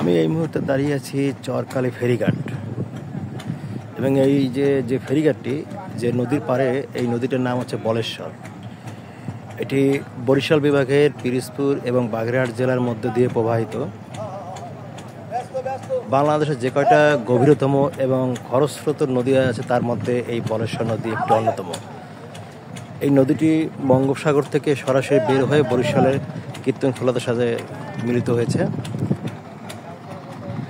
আমি এই মুহূর্তে দাঁড়িয়ে আছি চরকালি ফেরিঘাট এবং এই যে ফেরিঘাটটি যে নদীর পাড়ে, এই নদীটার নাম হচ্ছে বলেশ্বর। এটি বরিশাল বিভাগের পিরোজপুর এবং বাগেরহাট জেলার মধ্যে দিয়ে প্রবাহিত। বাংলাদেশের যে কয়টা গভীরতম এবং খরস্রোত নদী আছে তার মধ্যে এই বলেশ্বর নদী একটি অন্যতম। এই নদীটি বঙ্গোপসাগর থেকে সরাসরি বের হয়ে বরিশালের কীর্তনখোলাদের সাথে মিলিত হয়েছে।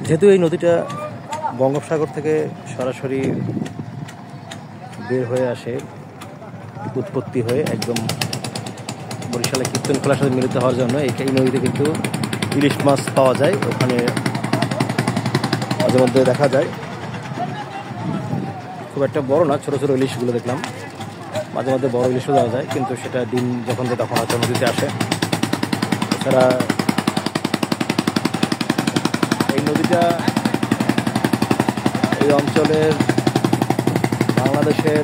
যেহেতু এই নদীটা বঙ্গোপসাগর থেকে সরাসরি বের হয়ে আসে, উৎপত্তি হয়ে একদম বরিশালের কীর্তনখোলার সাথে মিলিত হওয়ার জন্য এই নদীতে কিন্তু ইলিশ মাছ পাওয়া যায়। ওখানে মাঝে মধ্যে দেখা যায়, খুব একটা বড় না, ছোট ছোট ইলিশগুলো দেখলাম। মাঝে মধ্যে বড় ইলিশও দেওয়া যায়, কিন্তু সেটা দিন যখন তখন হয়তো নদীতে আসে। এছাড়া এই নদীটা এই অঞ্চলের বাংলাদেশের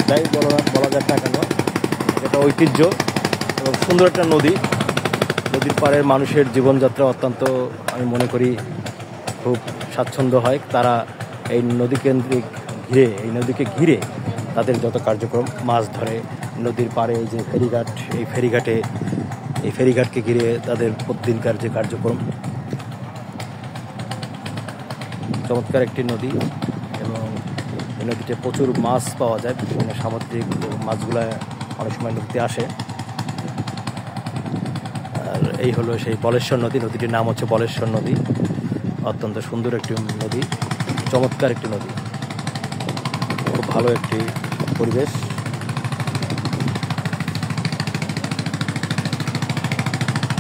যাই বলা যাক না কেন, এটা ঐতিহ্য এবং সুন্দর একটা নদী। নদীর পাড়ের মানুষের জীবনযাত্রা অত্যন্ত, আমি মনে করি, খুব স্বাচ্ছন্দ্য হয়। তারা এই নদীকেন্দ্রিক এই নদীকে ঘিরে তাদের যত কার্যক্রম, মাছ ধরে নদীর পাড়ে এই যে ফেরিঘাট, এই ফেরিঘাটকে ঘিরে তাদের প্রতিদিনকার যে কার্যক্রম। চমৎকার একটি নদী এবং এই নদীতে প্রচুর মাছ পাওয়া যায়। বিভিন্ন সামুদ্রিক মাছগুলো অনেক সময় নদীতে আসে। আর এই হলো সেই বলেশ্বর নদী। নদীটির নাম হচ্ছে বলেশ্বর নদী। অত্যন্ত সুন্দর একটি নদী, চমৎকার একটি নদী, খুব ভালো একটি পরিবেশ।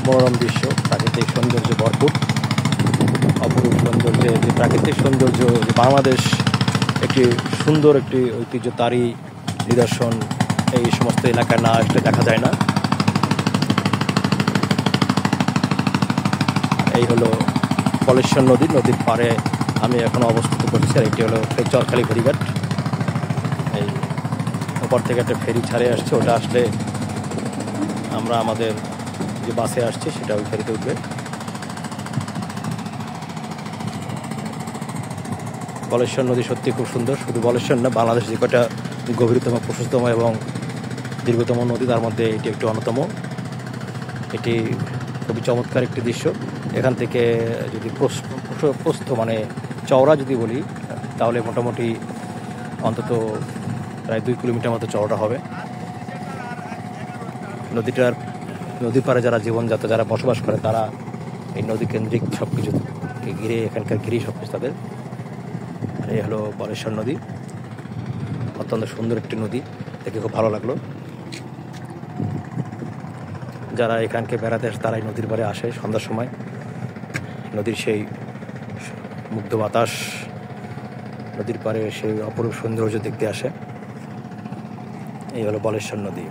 মনোরম দৃশ্য, প্রাকৃতিক সৌন্দর্য ভরপুর, অপরূপ সৌন্দর্যে যে প্রাকৃতিক সৌন্দর্য, যে বাংলাদেশ একটি সুন্দর একটি ঐতিহ্য, তারই নিদর্শন এই সমস্ত এলাকায় না আসলে দেখা যায় না। এই হলো বলেশ্বর নদী। নদীর পাড়ে আমি এখন অবস্থিত করছি। আর এটি হলো চরকালি ফেরিঘাট। এই ওপর থেকে একটা ফেরি ছাড়ে আসছে, ওটা আসলে আমরা আমাদের যে বাসে আসছে সেটা ওই ফেরিতে উঠবে। বলেশ্বর নদী সত্যি খুব সুন্দর। শুধু বলেশ্বর না, বাংলাদেশ যে কটা গভীরতম, প্রশস্তম এবং দীর্ঘতম নদী তার মধ্যে এটি একটি অন্যতম। এটি খুবই চমৎকার একটি দৃশ্য। এখান থেকে যদি প্রস্থ মানে চওড়া যদি বলি, তাহলে মোটামুটি অন্তত প্রায় 2 কিলোমিটার মতো চওড়া হবে। নদীর পাড়ে যারা জীবনযাত্রা, যারা বসবাস করে, তারা এই নদী কেন্দ্রিক সব কিছুকে ঘিরে, এখানকার ঘিরেই সব কিছু তাদের। আর এই হলো বলেশ্বর নদী। অত্যন্ত সুন্দর একটি নদী, দেখে খুব ভালো লাগলো। যারা এখানকে বেড়াতে আসে তারা এই নদীর পাড়ে আসে সন্ধ্যার সময়। নদীর সেই মুগ্ধ বাতাস, নদীর পাড়ে সেই অপরূপ সৌন্দর্য দেখতে আসে। এই হলো বলেশ্বর নদী।